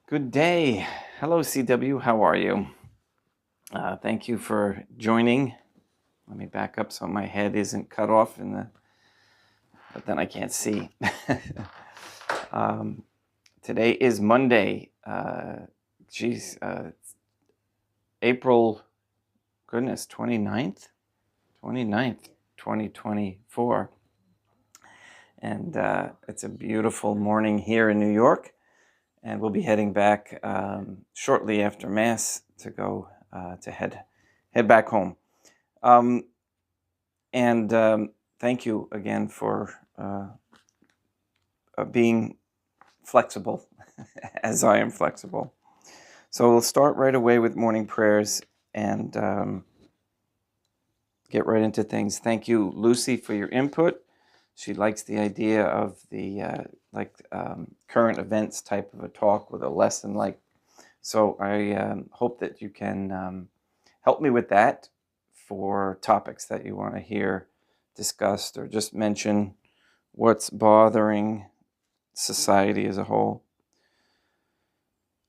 Good day. Hello, CW. How are you? Thank you for joining. Let me back up so my head isn't cut off but then I can't see. Today is Monday. April, 29th, 2024. And it's a beautiful morning here in New York. And we'll be heading back shortly after Mass to go to head back home. Thank you again for being flexible, as I am flexible. So we'll start right away with morning prayers and get right into things. Thank you, Lucy, for your input. She likes the idea of the current events type of a talk with a lesson like. So I hope that you can help me with that for topics that you want to hear discussed, or just mention what's bothering society as a whole.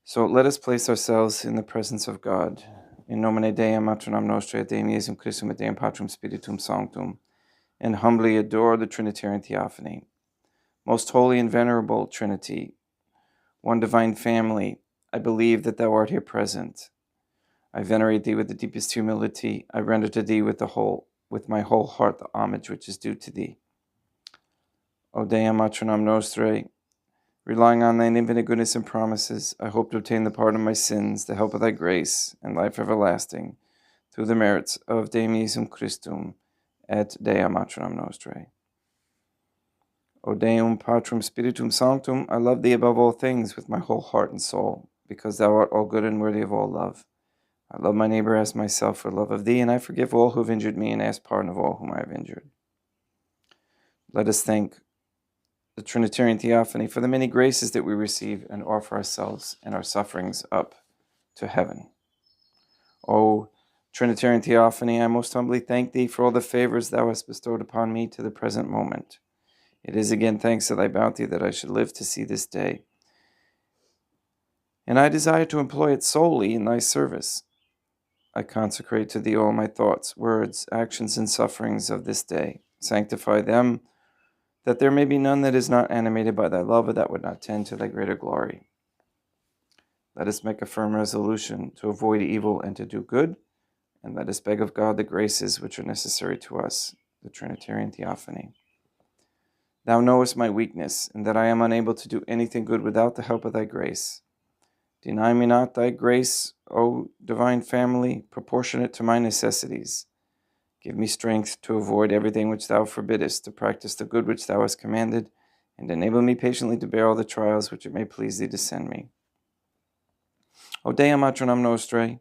So let us place ourselves in the presence of God. In nomine Deum, matronam nostrae, Deum Iesum Christum, et Deum Patrum Spiritum Sanctum, and humbly adore the Trinitarian Theophany. Most holy and venerable Trinity, one divine family, I believe that thou art here present. I venerate thee with the deepest humility. I render to thee with my whole heart the homage which is due to thee. O Deum matronam nostrae, relying on thine infinite goodness and promises, I hope to obtain the pardon of my sins, the help of thy grace, and life everlasting, through the merits of Deum Iesum Christum, et Dea matronam nostrae. O Deum Patrum Spiritum Sanctum, I love thee above all things with my whole heart and soul, because thou art all good and worthy of all love. I love my neighbor as myself for love of thee, and I forgive all who have injured me and ask pardon of all whom I have injured. Let us thank the Trinitarian Theophany for the many graces that we receive and offer ourselves and our sufferings up to heaven. O Trinitarian Theophany, I most humbly thank thee for all the favors thou hast bestowed upon me to the present moment. It is again thanks to thy bounty that I should live to see this day. And I desire to employ it solely in thy service. I consecrate to thee all my thoughts, words, actions, and sufferings of this day. Sanctify them, that there may be none that is not animated by thy love, or that would not tend to thy greater glory. Let us make a firm resolution to avoid evil and to do good, and let us beg of God the graces which are necessary to us, the Trinitarian Theophany. Thou knowest my weakness, and that I am unable to do anything good without the help of thy grace. Deny me not thy grace, O divine family, proportionate to my necessities. Give me strength to avoid everything which thou forbiddest, to practice the good which thou hast commanded, and enable me patiently to bear all the trials which it may please thee to send me. O Deum matronam nostrae,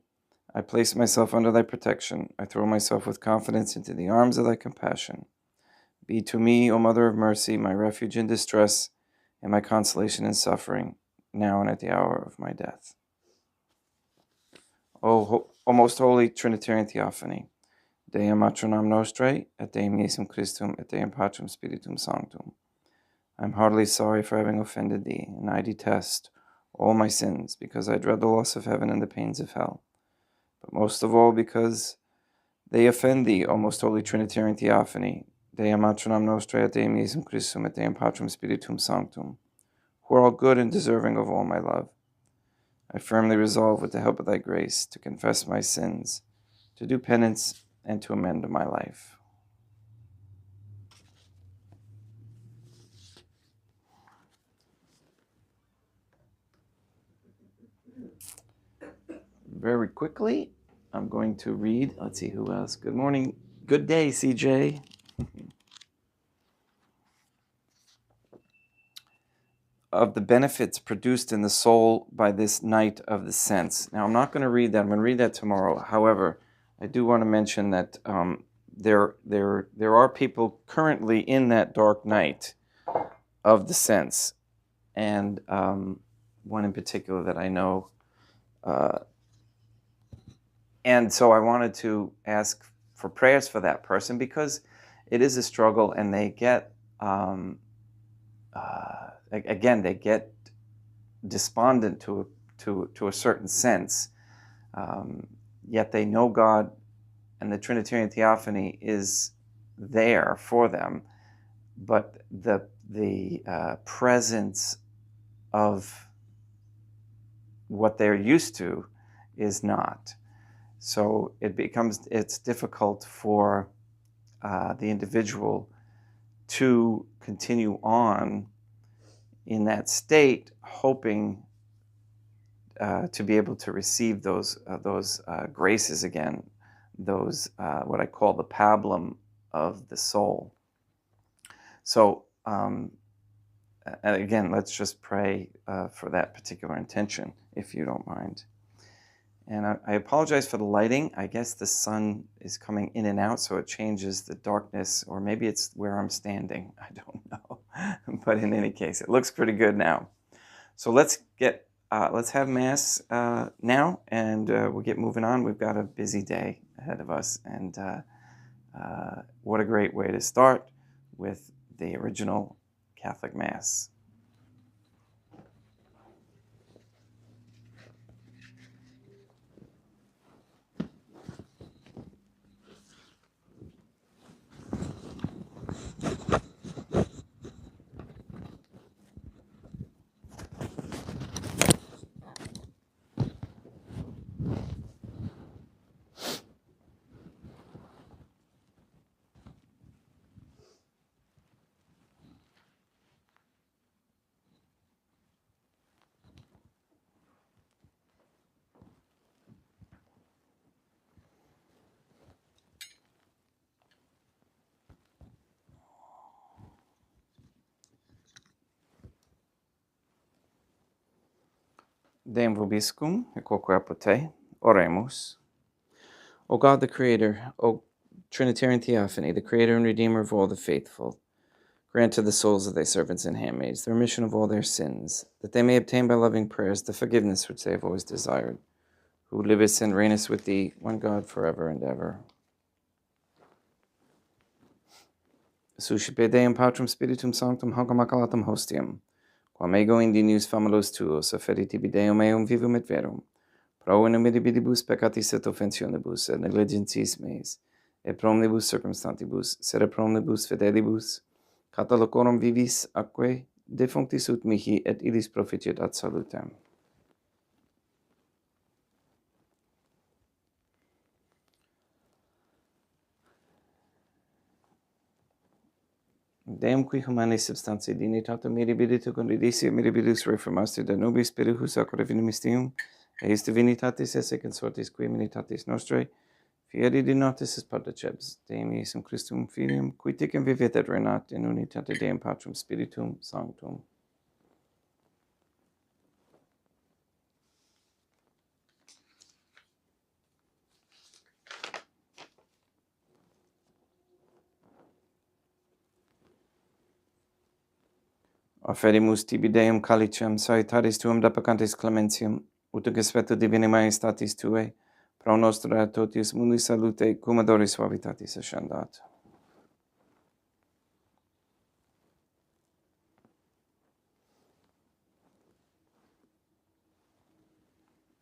I place myself under thy protection. I throw myself with confidence into the arms of thy compassion. Be to me, O Mother of Mercy, my refuge in distress, and my consolation in suffering, now and at the hour of my death. O most holy Trinitarian Theophany, Deum matronam nostrae, et Deum Iesum Christum, et Deum Patrum Spiritum Sanctum. I am heartily sorry for having offended thee, and I detest all my sins, because I dread the loss of heaven and the pains of hell, but most of all because they offend thee, O most holy Trinitarian Theophany, Deum matronam nostrae, et Deum Iesum Christum, et Deum Patrum Spiritum Sanctum, who are all good and deserving of all my love. I firmly resolve, with the help of thy grace, to confess my sins, to do penance, and to amend my life. Very quickly, I'm going to read, let's see who else. Good morning. Good day, CJ. Of the benefits produced in the soul by this night of the sense. Now, I'm not going to read that. I'm going to read that tomorrow. However, I do want to mention that there are people currently in that dark night of the sense, and one in particular that I know. And so I wanted to ask for prayers for that person, because it is a struggle, and they get, again, they get despondent to a certain sense, yet they know God, and the Trinitarian Theophany is there for them, but the presence of what they're used to is not. So it's difficult for the individual to continue on in that state, hoping to be able to receive those graces again, those what I call the pablum of the soul. So again, let's just pray for that particular intention, if you don't mind. And I apologize for the lighting. I guess the sun is coming in and out, so it changes the darkness, or maybe it's where I'm standing. I don't know. But in any case, it looks pretty good now. So let's have Mass now, and we'll get moving on. We've got a busy day ahead of us, and what a great way to start with the original Catholic Mass. Deum vobiscum, et quoque apud te, oremus. O God, the Creator, O Trinitarian Theophany, the Creator and Redeemer of all the faithful, grant to the souls of thy servants and handmaids the remission of all their sins, that they may obtain by loving prayers the forgiveness which they have always desired, who livest and reignest with thee, one God, forever and ever. Suscipe Deum Patrum Spiritum Sanctum Hancam Maculatum Hostium, quam ego indinius famulos tuos, offeri tibi Deum eum vivum et verum, pro inimitibus peccatis et offensionibus, et negligentis meis, et promnibus circumstantibus, sed promnibus fidelibus, catalocorum vivis atque defunctis ut mihi, et illis proficiat ad salutem. Deum qui humanis substantiae dignitatem mirabilitu condidissio mirabilis reformasti da nobis spiritus sacra finimistium, eis divinitatis esse consortis qui minitatis nostrae, fieri di notis es partecebs, Deum Iesum Christum Filium, qui tecum vivet et reinat in unitate Deum Patrum Spiritum Sanctum. Offerimus tibi Deum calicem salutaris tuum depecantis clementium, ut gespeto divini majestatis tuae, pro nostra totius mundi salute, cum adoris suavitatis ascendat.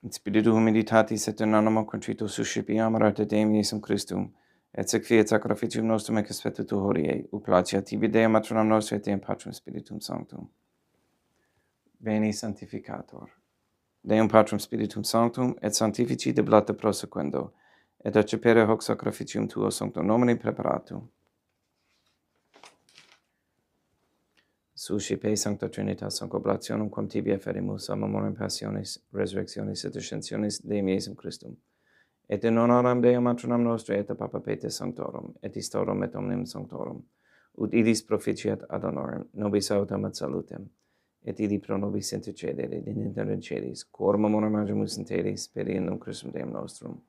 In spiritu humilitatis et in animo contrito suscipiam rate Deum Iesum Christum, et sequiet sacrificium nostrum ec expectetur hodie, uplacia tibi Deum matronam nostre et Deum Patrum Spiritum Sanctum. Veni Sanctificator. Deum Patrum Spiritum Sanctum, et sanctifici de blata prosequendo, et accepere hoc sacrificium tuo sanctum nomine preparatum. Suscipe Sancta Trinitas Sancta Oblationum quam tibi efferimus a memoriam passionis, resurrectionis et ascensionis Deum Iesum Christum. Et in honoram Deum matronam nostre et a Papa Pete Sanctorum, et istorum et omnium Sanctorum, ut idis proficiat ad honorem, nobis autem ad salutem, et idi pro nobis intercedere, in inter in celis, quorum memoriam agimus in telis, per in Christum Deum nostrum.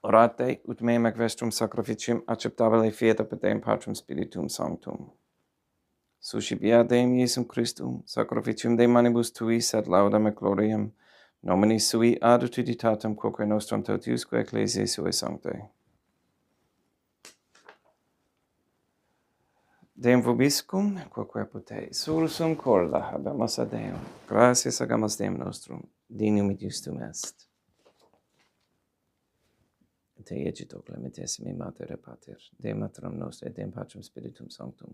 Orate, ut meam ac vestrum sacrificium acceptabile fiat apud Deum Patrum Spiritum Sanctum. Suscipiat Deum Iesum Christum, sacrificium de manibus tuis ad laudam et gloriam, nomini sui ad utilitatem quoque nostrum totiusque ecclesiae sue sanctae. Deum vobiscum, quoque apud te, sursum corda habemus ad Deum. Gratias agamus Deum nostrum, dignum et justum est. Te egito clementissimi Mater et Pater, Deum Maternum Nostre, Deum Patrum Spiritum Sanctum,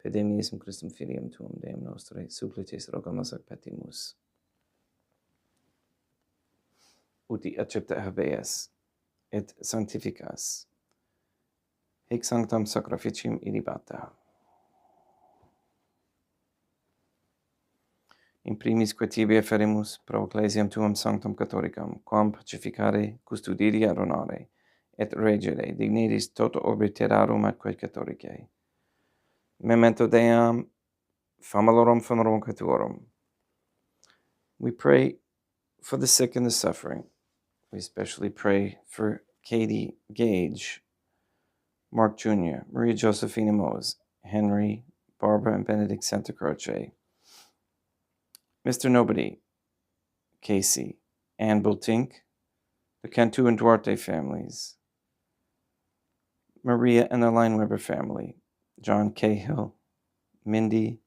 per Deum Iesum Christum Filium Tuum, Deum Nostre, supplices rogamus ac petimus. Uti accepta habeas, et sanctificas, hic sanctam sacrificium ilibata. In primis quae tibi efferimus pro ecclesiam tuum sanctum catholicam, quam pacificare, custodire ad honore, et regere dignitis toto orbi terrarum atque catholicae. Memento Deum, famalorum contuorum. We pray for the sick and the suffering. We especially pray for Katie Gage, Mark Jr., Maria Josephina Mose, Henry, Barbara and Benedict Santa Croce, Mr. Nobody, Casey, Ann Bultink, the Cantu and Duarte families, Maria and the Lineweber family, John Cahill, Mindy,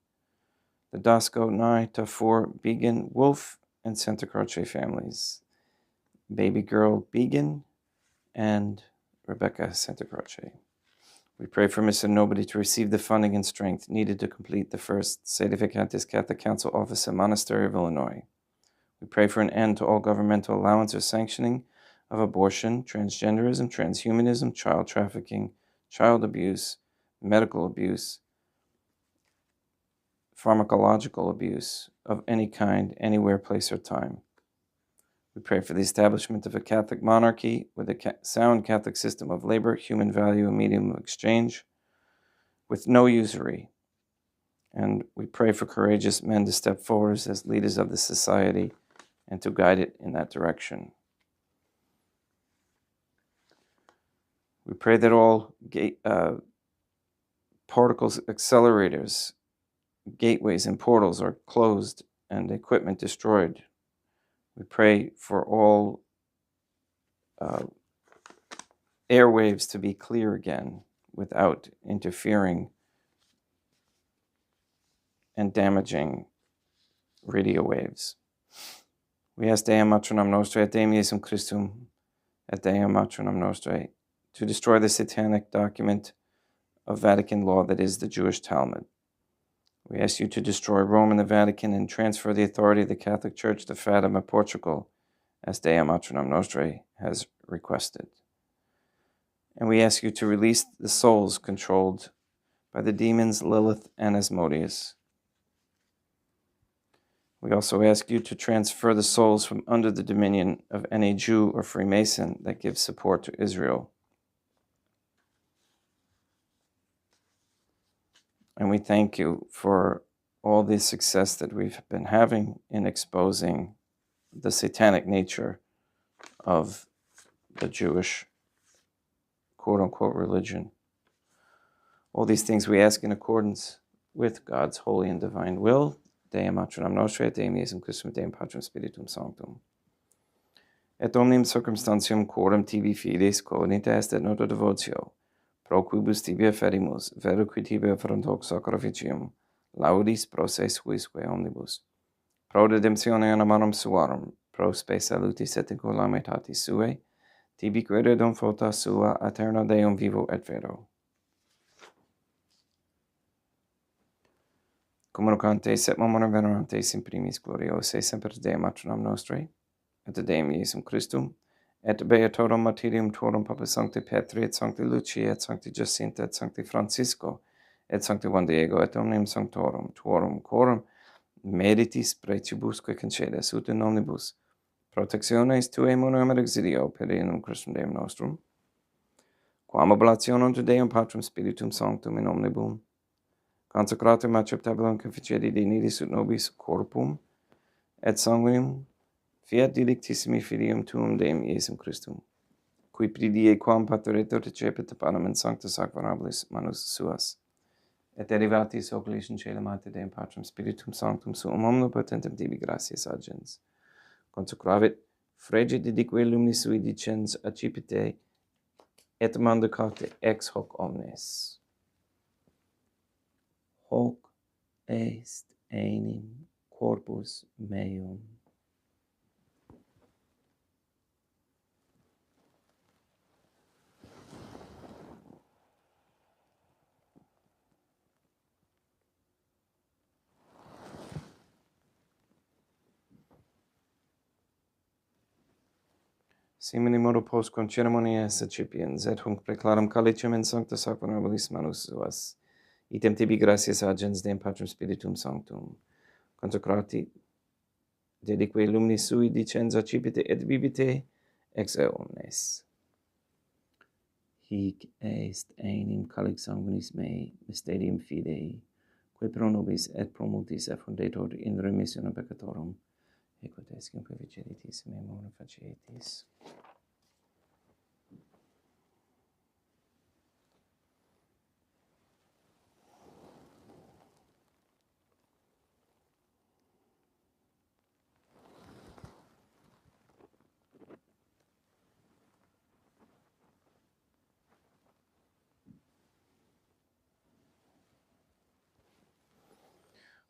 the Dasco, Nye, Tafour, Began, Wolf, and Santa Croce families, baby girl Began, and Rebecca Santa Croce. We pray for Mr. Nobody to receive the funding and strength needed to complete the first Sedificantis Catholic Council office in Monastery of Illinois. We pray for an end to all governmental allowance or sanctioning of abortion, transgenderism, transhumanism, child trafficking, child abuse, medical abuse, pharmacological abuse of any kind, anywhere, place, or time. We pray for the establishment of a Catholic monarchy with a sound Catholic system of labor, human value, and medium of exchange, with no usury. And we pray for courageous men to step forward as leaders of the society and to guide it in that direction. We pray that all particles, accelerators, gateways, and portals are closed and equipment destroyed. We pray for all airwaves to be clear again without interfering and damaging radio waves. We ask Deum Matronam Nostre et Deum Iesum Christum et Deum Matronam Nostre to destroy the satanic document of Vatican law that is the Jewish Talmud. We ask you to destroy Rome and the Vatican and transfer the authority of the Catholic Church to Fatima, Portugal, as Deum Matronam Nostre has requested. And we ask you to release the souls controlled by the demons Lilith and Asmodeus. We also ask you to transfer the souls from under the dominion of any Jew or Freemason that gives support to Israel. And we thank you for all the success that we've been having in exposing the satanic nature of the Jewish quote-unquote religion. All these things we ask in accordance with God's holy and divine will. Deum Patronum Nostri, et Deum Iesum Christum, et Deum Patrum Spiritum Sanctum. Et omnium circumstantium quorum tibi fides cognita est et nota devotio, pro quibus tibia ferimus, vero qui tibia front hoc sacrificium, laudis pro se suisque omnibus, pro redemptione animarum suarum, pro spe salutis et incolamitatis suae, tibi queredum fota sua aeterna Deum vivo et vero. Communicante septmum venerantes in primis gloriose semper Deum Patronum Nostri, et Deum Iesum Christum, et beatorum martyrium tuorum Papa Sancti Petri, et Sancti Lucia, et Sancti Jacinta, et Sancti Francisco, et Sancti Juan Diego, et omnium sanctorum tuorum quorum meritis precibusque concedas ut in omnibus protectiones tuae munum et exidio per inum Christum Deum nostrum, quam oblationem tu Deum Patrum Spiritum Sanctum in omnibus consecratum acceptabulum conficedi de nidis ut nobis corpum et sanguinum fiat dilectissimi filium tuum Deum Iesum Christum, qui pridie quam pateretur recepit panem in sancta sacramentablis manus suas, et derivatis oculis in caelum ante Deum Patrum Spiritum Sanctum suum omnipotentem tibi gratias agens, consecravit fregit didique lumini sui dicens accipite et mandicate ex hoc omnes. Hoc est enim corpus meum. Simini modo post con ceremonias accipiens, et hunc preclaram calicem in sancta sacramentablis manus suas, item tibi gratias agens Deum Patrum Spiritum Sanctum, consecrati dedique lumini sui dicens accipite et bibite ex eo omnes. Hic est enim calix sanguinis mei, mysterium fidei, quae pro nobis et pro multis effundetur in remissionem peccatorum, equat escium proficeritis me mona facietis.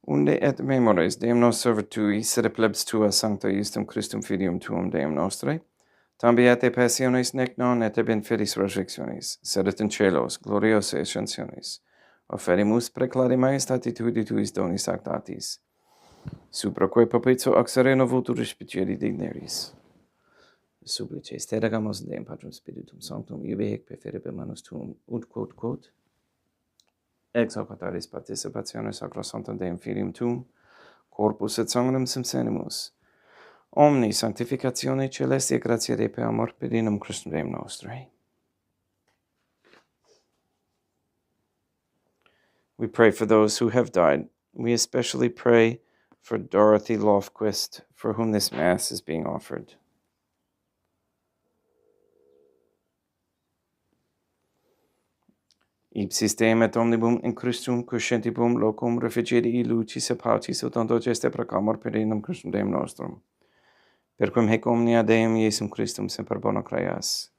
Unde et memores Deum nos servet tui, sed plebs tua sancta justum Christum filium tuum Deum nostre, tambi et passiones nec non et ben fidis resurrectionis, sed et in celos gloriose ascensionis, offerimus preclari maestati tui tuis donis actatis, supraque popitio ac sereno vultur respicieri digneris. Supplices te regamos Deum Patrum Spiritum Sanctum, iube hic preferebe manus tuum, ut quod, ex hoc ataris participationes sacrosanctum Deum Filium tuum, corpus et sanguinem subsenimus, omni sanctificatione celestia gratia Dei per amor per inum Christum Deum nostri. We pray for those who have died. We especially pray for Dorothy Lofquist, for whom this Mass is being offered. Ipsis Deum et omnibum in Christum cuscentibum locum refugedii lucis et paucis ut onto geste proclamor per inum Christum Deum nostrum. Per quem hec omnia Deum Iesum Christum semper bona creas,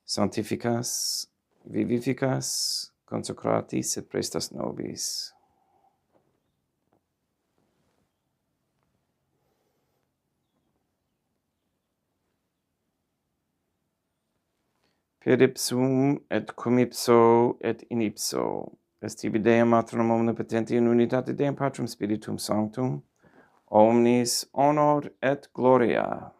sanctificas, vivificas, consecratis et prestas nobis. Per ipsum et cum ipso et in ipso, est tibi Deum Matronum omnipotenti in unitate Deum Patrum Spiritum Sanctum, omnis honor et gloria.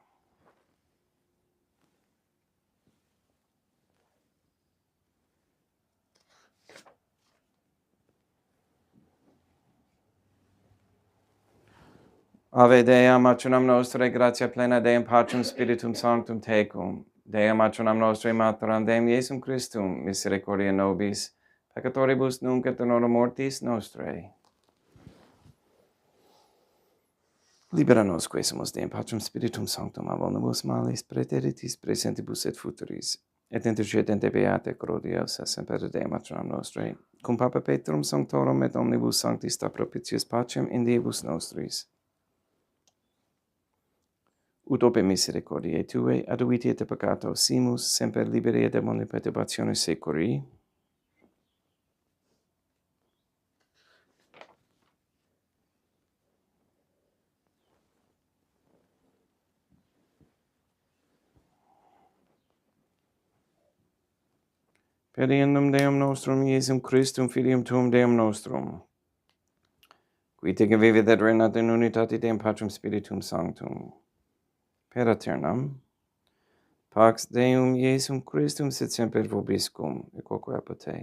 Ave Dea, Matronam Nostrae, gratia plena Deum Patrum Spiritum Sanctum tecum. Dea Matronam Nostrae, Materam Deum Iesum Christum, misericordia nobis, peccatoribus nunc et in hora mortis nostrae. Libera nos quae sumus Deum Patrum Spiritum Sanctum, ab omnibus malis, praeteritis, praesentibus et futuris, et intercedente beate Claudius et semper Deum matronam nostrae, cum Papa Petrum Sanctorum et omnibus sanctis sta propitius pacem in diebus nostris. Ut ope misericordiae Tue, aduiti et peccato simus, semper liberi et demoni perturbationis securi. Per Ienem Deum nostrum, Iesum Christum, Filium Tuum Deum nostrum, qui te vivit et regnat in unitate Deum Patrum Spiritum Sanctum, per aeternam, pax Deum Iesum Christum sit semper vobiscum, et quoque apud te.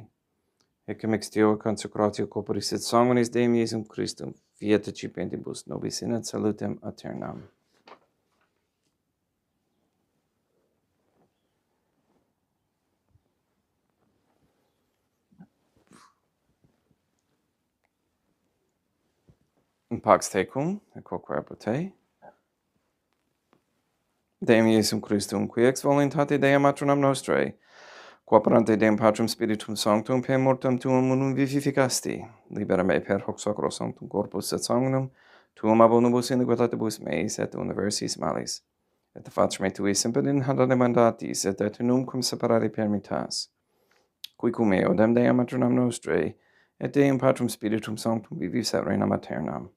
Ecce mixtio consecratio corporis et sanguinis Deum Iesum Christum, fiat accipentibus nobis in et salutem aeternam. Pax tecum, et quoque apud te. Deum Iesum Christum, qui ex voluntate Deum matronam nostrae, quoperante Deum Patrum Spiritum Sanctum, per mortem Tuum unum vivificasti, libera me per hoc sacro sanctum corpus et sanguinum, Tuum abonibus iniquitatibus meis et universis malis, et facere me Tui semper in handa demandatis, et eternum cum separare permittas, qui cum eo dem Deum matronam nostrae, et Deum Patrum Spiritum Sanctum vivis et regnam aeternam.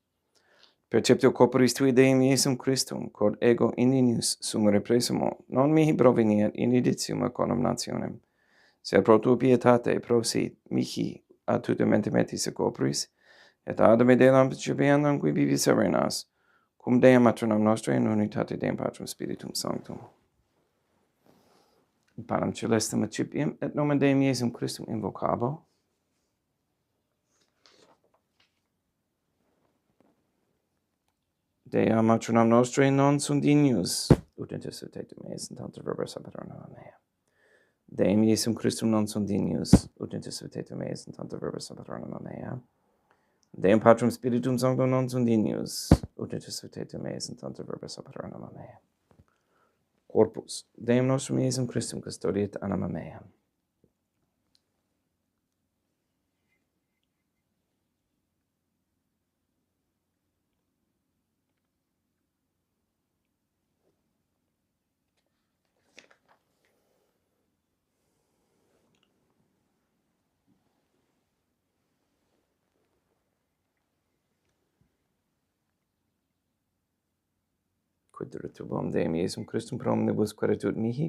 Perceptio corporis Tui Deum Iesum Christum, quod ego in inius sumere presumo, non mihi proveniat in editium a condemnationem, sed pro Tua pietate prosit mihi ad tutamente metis a corporis, et ad me delam principiandam qui vivis et reinas, cum Deum matronam nostrae in unitate Deum Patrum Spiritum Sanctum. Panem celestum accipiem, et nomen Deum Iesum Christum invocabo. Deum matronam nostrae non sunt dignus, ut intercedete meis in tanto verba sapernam mea. Deum Iesum Christum non sunt dignus, ut intercedete meis in tanto verba sapernam mea. Deum Patrum Spiritum Sanctum non sunt dignus, ut intercedete meis in tanto verba sapernam mea. Corpus Deum nostrum Iesum Christum custodiet anima mea. Quid retubam Deum Iesum Christum pro omnibus queritut mihi,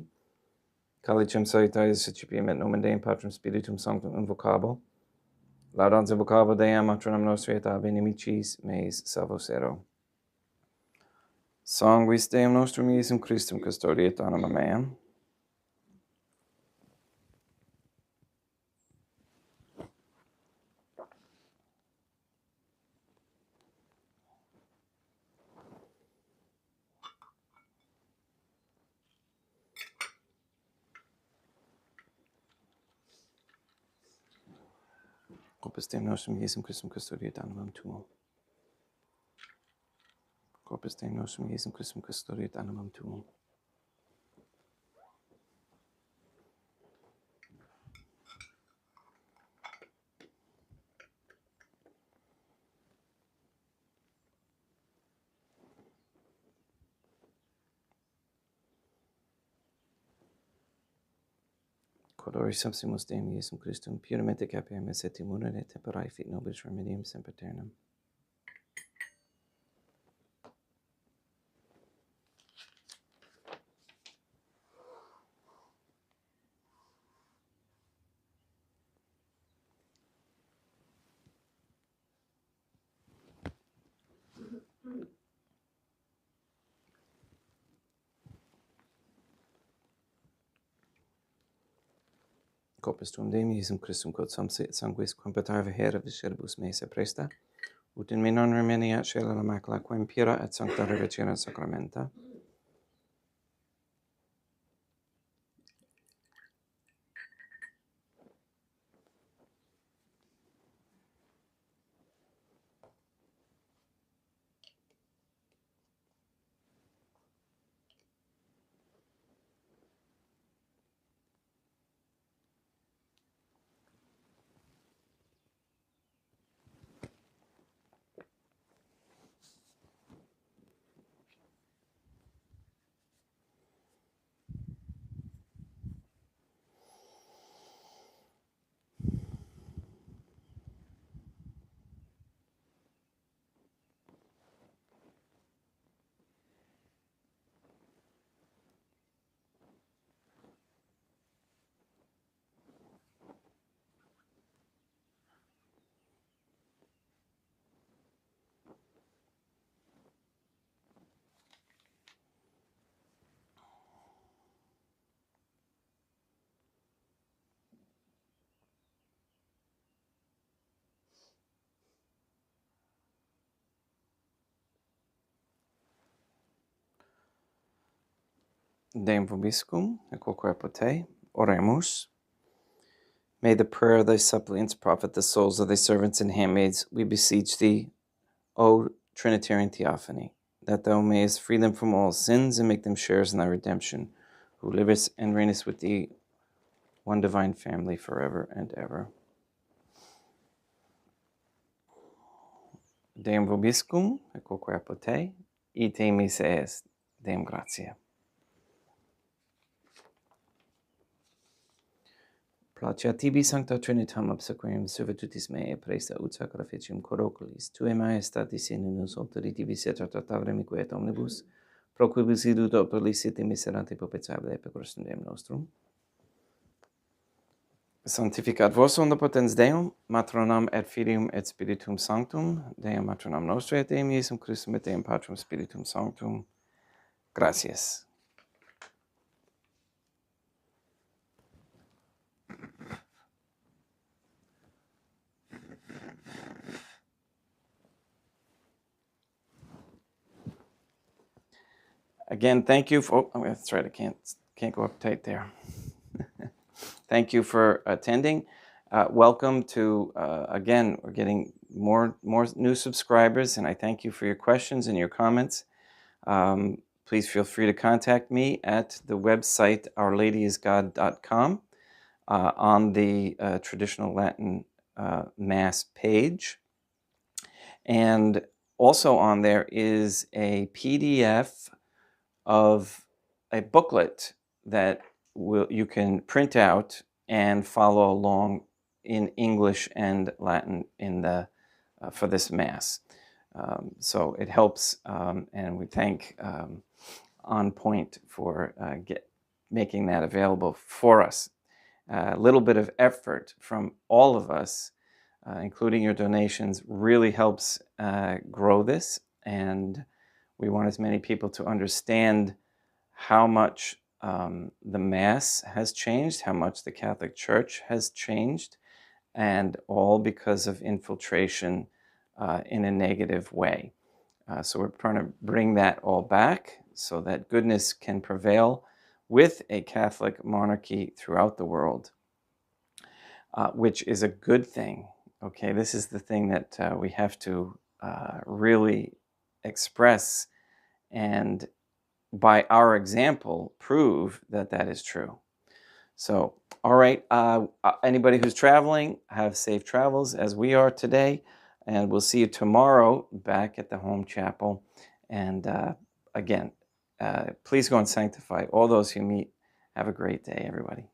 calicem salutaris accipiem et nomen Deum Patrum Spiritum Sanctum invocabo, laudans invocabo Deum matronam nostrae et ab inimicis meis salvos ero. Sanguis Deum nostrum Iesum Christum custodiet anima mea. Corpus Deum nostrum Iesum Christum custodiet animam tuum. Corpus Deum nostrum Iesum Christum custodiet animam tuum. Quod ori subsimus Deum Iesum Christum puramente capiamus et immunere et temperae fit nobis remedium sempiternum. Corpus tuum Deum Iesum Christum quod sanguis quam petare vehera visceribus meis presta, ut in me non remeniat scella la macula quam pura et sancta revecione sacramenta. Deum vobiscum, et quoque te, oremus. May the prayer of thy suppliants profit the souls of thy servants and handmaids, we beseech thee, O Trinitarian Theophany, that thou mayest free them from all sins and make them sharers in thy redemption, who livest and reignest with thee, one divine family, forever and ever. Deum vobiscum, et quoque te, ite mise est, Deum gratia. Placia tibi sancta Trinitam obsequium servitutis mea presta ut sacrificium coroculis, tuae majestatis in unus autoritibus et tratavremique et omnibus, pro quibus idut opelicite miserante propitiabile per Christum Deum nostrum. Sanctificat vos omnipotens Deum, Matronam et Filium et Spiritum Sanctum, Deum Matronam Nostre et Deum Iesum Christum et Deum Patrum Spiritum Sanctum. Gracias. Again, thank you for, oh, that's right, I can't go up tight there. Thank you for attending. Welcome to, again, we're getting more new subscribers, and I thank you for your questions and your comments. Please feel free to contact me at the website ourladyisgod.com on the traditional Latin Mass page. And also on there is a PDF of a booklet that you can print out and follow along in English and Latin in the for this Mass. So it helps, and we thank On Point for making that available for us. A little bit of effort from all of us, including your donations, really helps grow this, and we want as many people to understand how much the Mass has changed, how much the Catholic Church has changed, and all because of infiltration in a negative way. So we're trying to bring that all back so that goodness can prevail with a Catholic monarchy throughout the world, which is a good thing. Okay, this is the thing that we have to really express, and by our example, prove that that is true. So, all right, anybody who's traveling, have safe travels as we are today, and we'll see you tomorrow back at the home chapel. And again, please go and sanctify all those you meet. Have a great day, everybody.